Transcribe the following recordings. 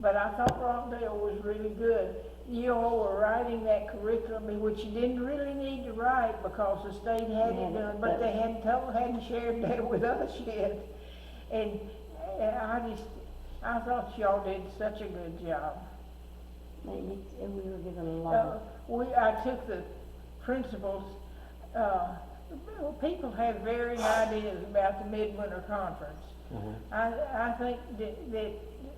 But I thought Rockdale was really good. You all were writing that curriculum, which you didn't really need to write because the state had it done, but they hadn't shared that with us yet. And I thought y'all did such a good job. We were given a lot of... I took the principals, people have varying ideas about the midwinter conference. I think that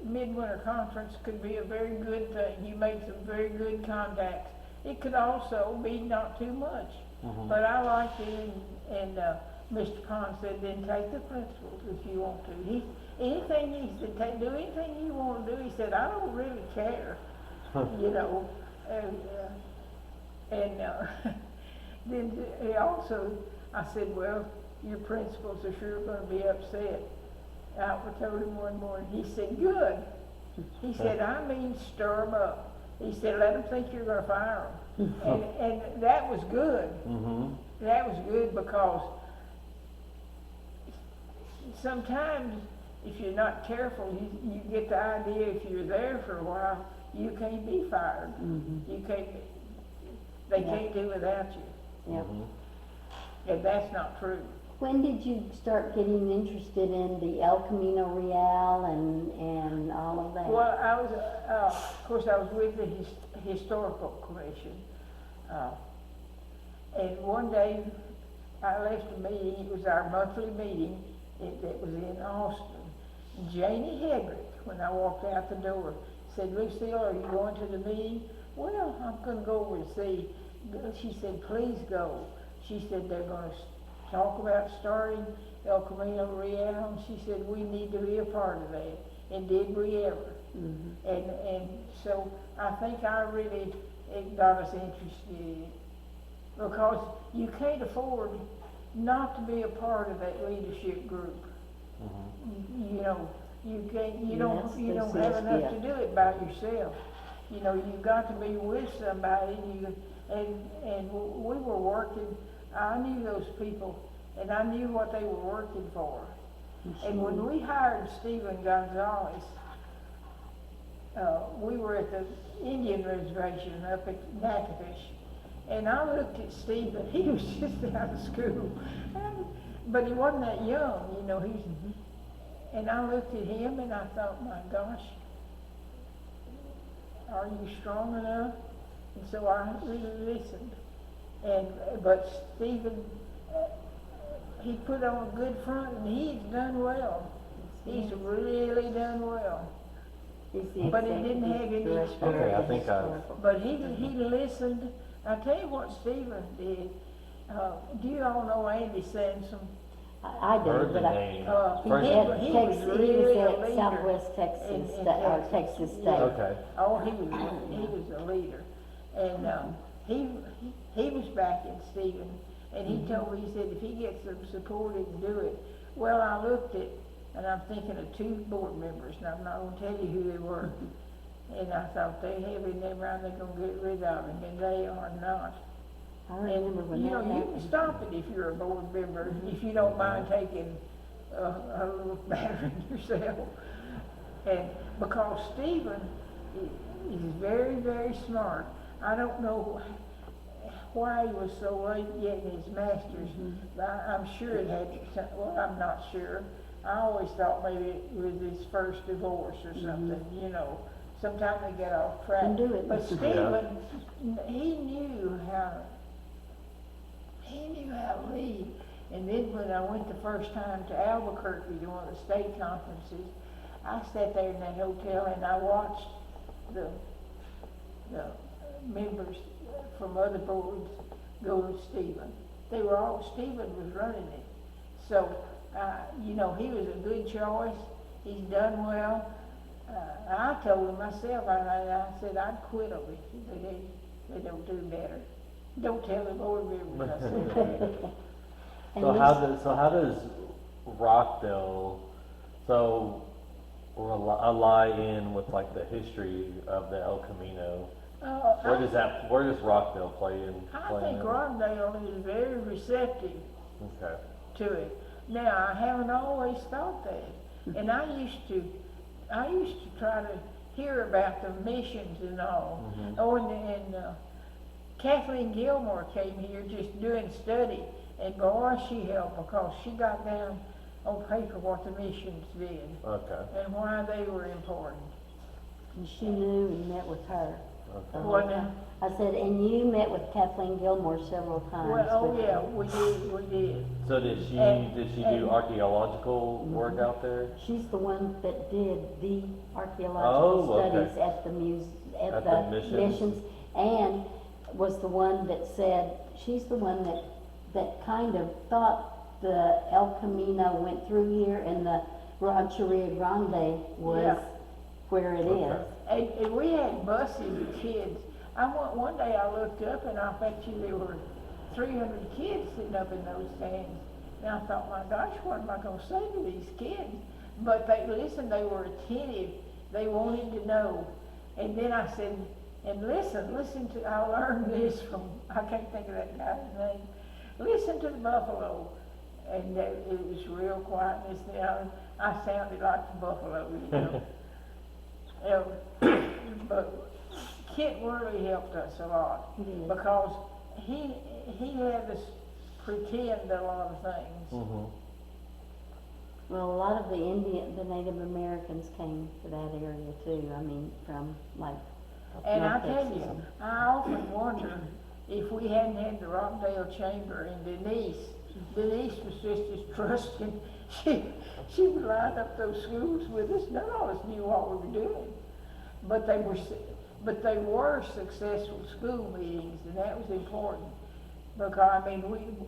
midwinter conference could be a very good thing. You make some very good contacts. It could also be not too much. But I liked it, and Mr. Pond said, then take the principals if you want to. He said, do anything you want to do. He said, I don't really care, you know. Then he also, I said, well, your principals are sure going to be upset. I told him one morning. He said, good. He said, I mean, stir them up. He said, let them think you're going to fire them. And that was good. That was good because sometimes if you're not careful, you get the idea if you're there for a while, you can't be fired. You can't. They can't do without you. And that's not true. When did you start getting interested in the El Camino Real and all of that? Well, I was, of course, I was with the Historical Commission. And one day I left a meeting, it was our monthly meeting, it was in Austin. Janie Hedrick, when I walked out the door, said, Lucille, are you going to the meeting? Well, I'm going to go over and see. She said, please go. She said, they're going to talk about starting El Camino Real, and she said, we need to be a part of that. And did we ever? And so I think it got us interested in it. Because you can't afford not to be a part of that leadership group. You know, you don't have enough to do it by yourself. You know, you've got to be with somebody, and we were working. I knew those people, and I knew what they were working for. And when we hired Stephen Gonzalez, we were at the Indian reservation up at Natchitoches, and I looked at Stephen. He was just out of school, but he wasn't that young, you know. And I looked at him, and I thought, my gosh, are you strong enough? And so I really listened. But Stephen, he put on a good front, and he's done well. He's really done well. But he didn't have any experience. Okay, I think But he listened. I tell you what Stephen did. Do you all know Andy Sansom? I do, heard the but name. He was really a leader. Southwest Texas, Texas State. Okay. Oh, he was a leader, and he was backing Stephen, and he told me, he said, if he gets some support, he can do it. Well, I looked at, and I'm thinking of 2 board members, and I'm not going to tell you who they were. And I thought, they have in their mind they're going to get rid of him, and they are not. I remember when you know, that you can stop it if you're a board member, if you don't mind taking a little battering yourself. And because Stephen is very smart. I don't know why he was so late getting his master's. I'm sure it had, well, I'm not sure. I always thought maybe it was his first divorce or something, you know. Sometimes they get off track. But Stephen, he knew how to lead. And then when I went the first time to Albuquerque to one of the state conferences, I sat there in that hotel and I watched the members from other boards go to Stephen. Stephen was running it. So, you know, he was a good choice. He's done well. I told him myself, I said I'd quit them if they don't do better. Don't tell the board members I said that. So how does Rockdale ally in with like the history of the El Camino? Where does Rockdale play in? I think Rockdale is very receptive to it. Now I haven't always thought that, and I used to try to hear about the missions and all. Mhm. Oh, and Kathleen Gilmore came here just doing study, and boy, she helped because she got down on paper what the missions did Okay, and why they were important. And she knew and met with her. okay. What now? I said, and you met with Kathleen Gilmore several times. Well, oh with yeah, her. we did. So did she do And- archaeological work out there? She's the one that did the archaeological Oh, okay. studies at the At the the missions. missions, and was the one that said, she's the one that kind of thought the El Camino went through here and the Rancheria Grande was Yeah. where it Okay. is. And we had buses of kids. One day I looked up and I bet you there were 300 kids sitting up in those stands. And I thought, my gosh, what am I gonna say to these kids? But they listened, they were attentive, they wanted to know. And then I said, and listen to, I learned this from, I can't think of that guy's name. Listen to the buffalo. And it was real quietness there. I sounded like the buffalo, you know. But Kit really helped us a lot He did. because he let us pretend a lot of things. Mhm. Well, a lot of the Native Americans came to that area too, I mean, from like And I North tell Texas. you, I often wonder if we hadn't had the Rockdale Chamber and Denise was just as trusting. She would line up those schools with us. None of us knew what we were doing, but they were successful school meetings, and that was important because I mean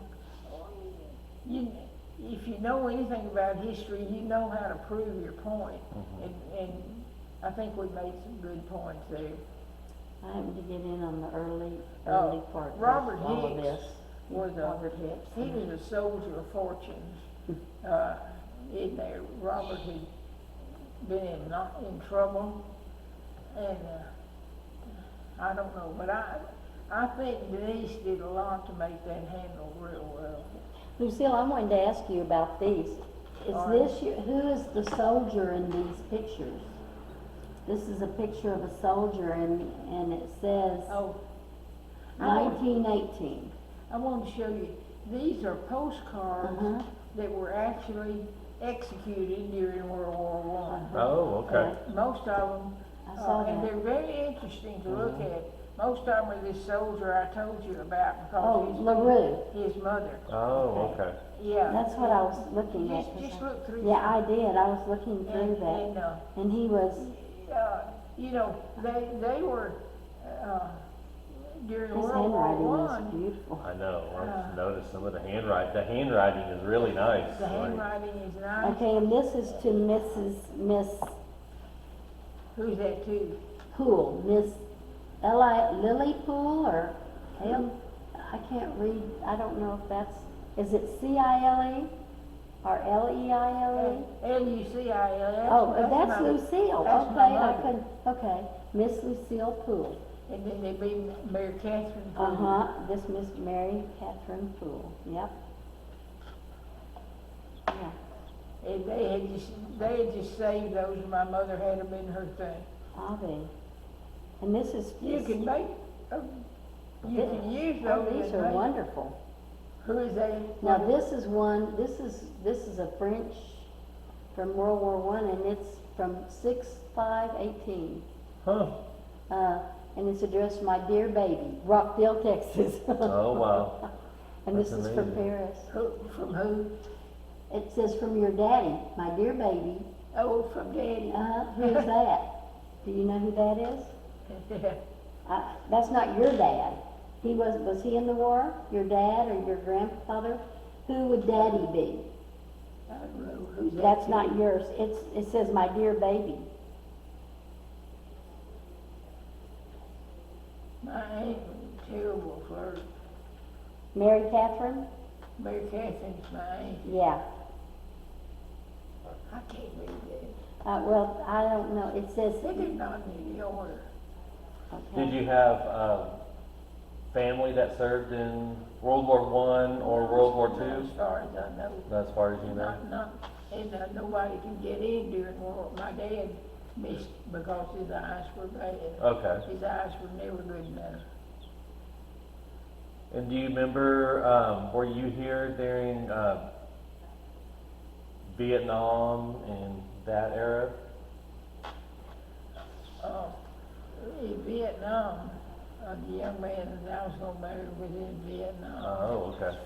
if you know anything about history, you know how to prove your point, and I think we made some good points there. I happened to get in on the early part of Robert all of Hicks this. was Robert Hicks. He was a soldier of fortunes. In there, Robert had been in trouble, and I don't know, but I think Denise did a lot to make that handle real well. Lucille, I wanted to ask you about these. Is All this who is the soldier in these pictures? This is a picture of a soldier and it says Oh, I want 1918. to show you. These are postcards Uh-huh. that were actually executed during World War One. Oh, okay. Most of them, I saw and that. they're very interesting to look at. Most of them are this soldier I told you about Oh, because LaRue. his mother. Oh, okay. Yeah. That's what I was looking at. Just look through. Yeah, I did. I was looking through And, that. And he was, you know, they were, during his World War handwriting was One, beautiful. I know. I noticed some of the handwriting. The handwriting is really nice. the Like, handwriting is nice. Okay, and this is to Miss Who's that to? Poole, Miss Lily Poole or I can't read, I don't know if that's, is it C-I-L-E or L-E-I-L-E? L-U-C-I-L. Oh, that's Lucille, that's my okay, I mother. couldn't, okay, Miss Lucille Poole. And then there'd be Mary Catherine. Poole. Uh-huh, this Miss Mary Catherine Poole, yep. Yeah, And they had just saved those, and my mother had them in her thing. I'll be. And this is. You can make, you can use Oh, those. these and are make- wonderful. Who is that? Now, this is one, this is a French from World War One, and it's from 6/5/18. Huh. And it's addressed to my dear baby, Rockdale, Texas. Oh, wow. And this That's is from amazing. Paris. From who? It says from your daddy, my dear baby. Oh, from Daddy. Who's that? Do you know who that is? That's not your dad. Was he in the war? Your dad or your grandfather? Who would daddy be? I don't know who's that. That's to? not yours. It says my dear baby. My aunt was a terrible flirt. Mary Catherine? Mary Catherine's my aunt. Yeah. I can't read that. Well, I don't know. It says. They did not need the order. Okay. Did you have family that served in World War One or World War Two? As far as I know. As far as you know. And nobody can get in during war. My dad missed because his eyes were bad. Okay. His eyes were never good enough. And do you remember, were you here during, Vietnam and that era? In Vietnam, the young man that I was gonna marry was in Vietnam. Oh, okay.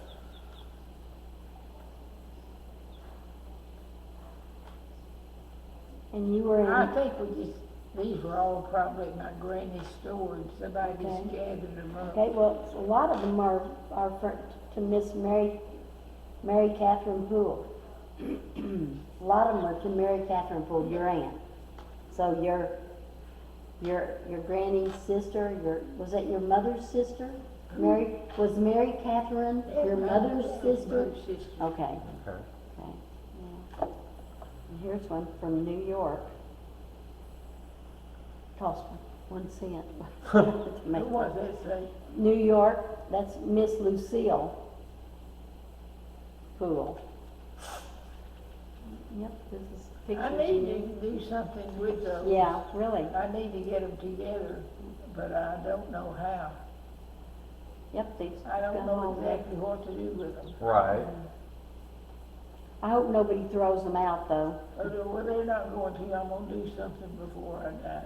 And you were I in, think these were all probably my granny's stories. Somebody just Okay. gathered them up. okay, well, a lot of them are to Miss Mary Catherine Poole. A lot of them are to Mary Catherine Poole, your aunt. So your granny's sister, was that your mother's sister? Was Mary Catherine your mother's sister? Mother's sister. Okay, Okay. okay, yeah. And here's one from New York. Cost 1 cent. to make What was that say? New York, that's Miss Lucile Poole. Yep, this is pictures. I need to do something with those. Yeah, really. I need to get them together, but I don't know how. Yep, these. I don't got know all that. exactly what to do with them. Right. I hope nobody throws them out though. Well, they're not going to. I'm gonna do something before I die.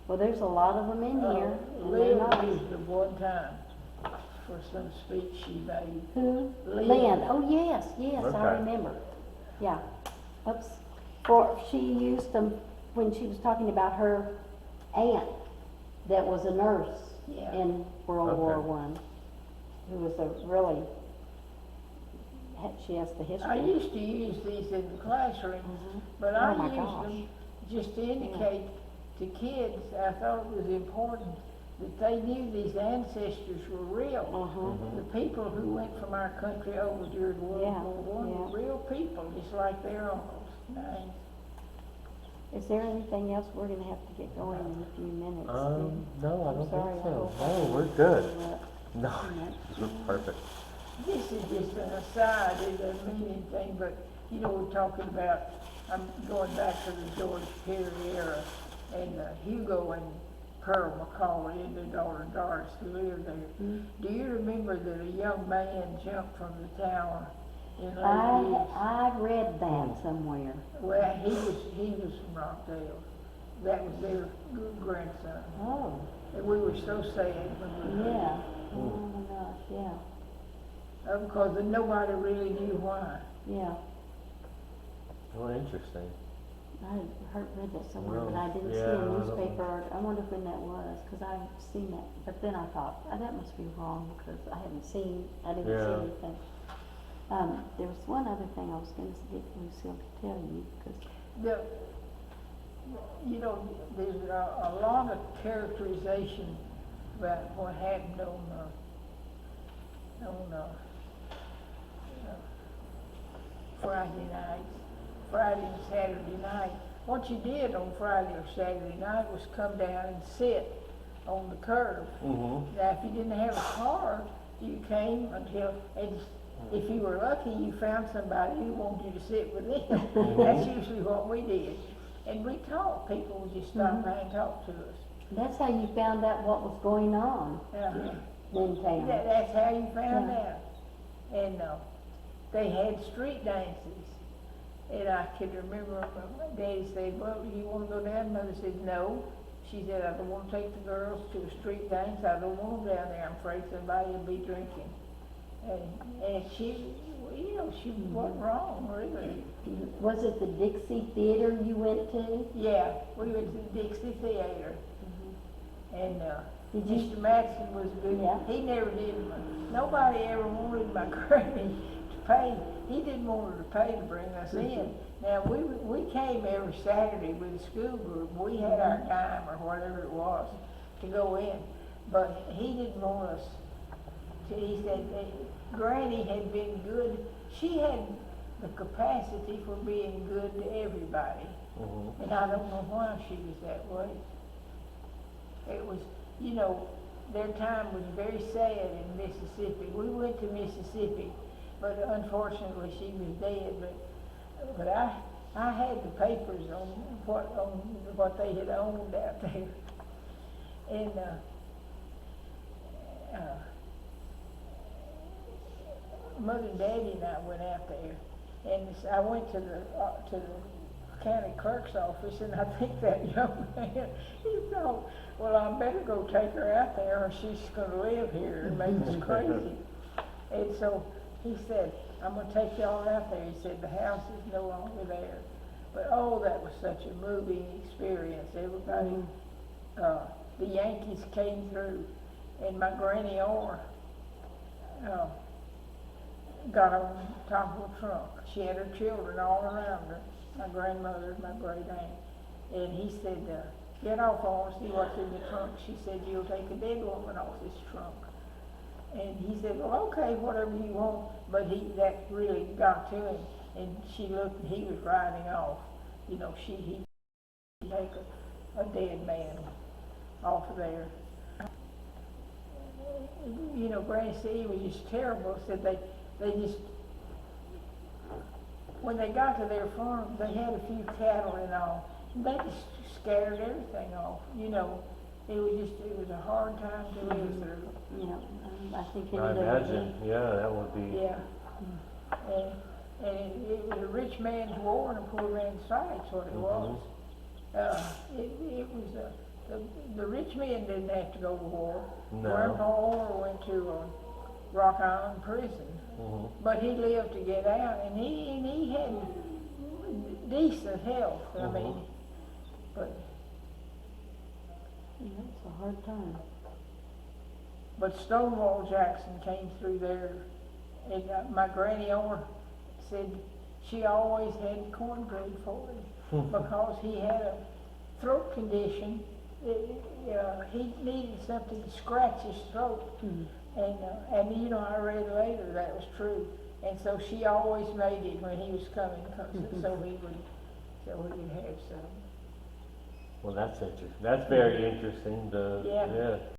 Well, there's a lot of them in here. And they're Lynn nice. used them one time for some speech she made. Who? Lynn. Lynn. Oh, yes, yes, I Okay. remember. Yeah. Oops. She used them when she was talking about her aunt that was a nurse Yeah. in World War Okay. One, who was a really, she has the history. I used to use these in the classroom, Mhm. but Oh I my used gosh. them just to indicate to kids, I thought it was important that they knew these ancestors were real. Mhm. The people who went from our country over during World Yeah, War One were real people, just like their uncles. Nice. Is there anything else? We're gonna have to get going in a few minutes. No, I I'm don't sorry, think I so. hope I No, didn't we're good. interrupt. No, this was perfect. This is just an aside, it doesn't mean anything, but, you know, we're talking about, I'm going back to the George Perry era, and Hugo and Pearl McCauley and their daughter Doris who lived there. Do you remember that a young man jumped from the tower in Lake East? I read that somewhere. Well, he was from Rockdale. That was their grandson. Oh, And we were so sad when we heard yeah. it. Oh my gosh, yeah, Because nobody really knew why. yeah. Well, interesting. I read that somewhere, but I Well, didn't yeah, see I a don't- newspaper. I wonder when that was, because I've seen it. But then I thought, oh, that must be wrong, because I didn't see Yeah. anything. There was one other thing I was going to get Lucille to tell you, because, You know, there's a lot of characterization about what happened on Friday and Saturday night. What you did on Friday or Saturday night was come down and sit on the curb. Mm-hmm. Now, if you didn't have a car, you came until, and if you were lucky, you found somebody who wanted you to sit with them. That's usually what we did. And we talked. People would just stop by and talk to us. that's how you found out what was going on in town. That's how you found Yeah. out. And they had street dances. And I can remember my daddy said, well, do you want to go down? Mother said, no. She said, I don't want to take the girls to a street dance. I don't want them down there. I'm afraid somebody will be drinking. And she, you know, she wasn't wrong, really. Was it the Dixie Theater you went to? Yeah, we went to the Dixie Theater. And Did you- Mr. Madison was good. Yeah. He never did. Nobody ever wanted my granny to pay. He didn't want her to pay to bring us in. Now, we came every Saturday with the school group. We had our dime or whatever it was to go in. But he didn't want us to, he said that Granny had been good. She had the capacity for being good to everybody. Mm-hmm. And I don't know why she was that way. It was, you know, their time was very sad in Mississippi. We went to Mississippi, but unfortunately she was dead. But I had the papers on what they had owned out there. And, Mother and Daddy and I went out there, and I went to the county clerk's office, and I think that young man, he thought, well, I better go take her out there, or she's gonna live here and make us crazy. And so he said, I'm gonna take y'all out there. He said, the house is no longer there. But oh, that was such a moving experience. Everybody, the Yankees came through, and my granny Orr, got on top of a trunk. She had her children all around her, my grandmother, my great aunt. And he said, get off, I want to see what's in the trunk. She said, you'll take a dead woman off this trunk. And he said, well, okay, whatever you want. But that really got to him. And she looked, and he was riding off. You know, he'd take a dead man off of there. You know, Granny said it was just terrible. Said they just, when they got to their farm, they had a few cattle and all. And they just scared everything off. You know, it was a hard time to live through. Yeah, I think I it imagine, yeah, that would be. Yeah. And it was a rich man's war and a poor man's fight, that's what it was. It was, the rich men didn't have to go to war. No. Grandpa Orr went to Rock Island prison, but he lived to get out, and he had decent health, I mean, but. Yeah, it's a hard time. But Stonewall Jackson came through there, and my granny Orr said she always had cornbread for him because he had a throat condition. He needed something to scratch his throat, and you know, I read later that was true. And so she always made it when he was coming, so he would have some. Well, that's interesting. That's very interesting. Yeah. Yeah.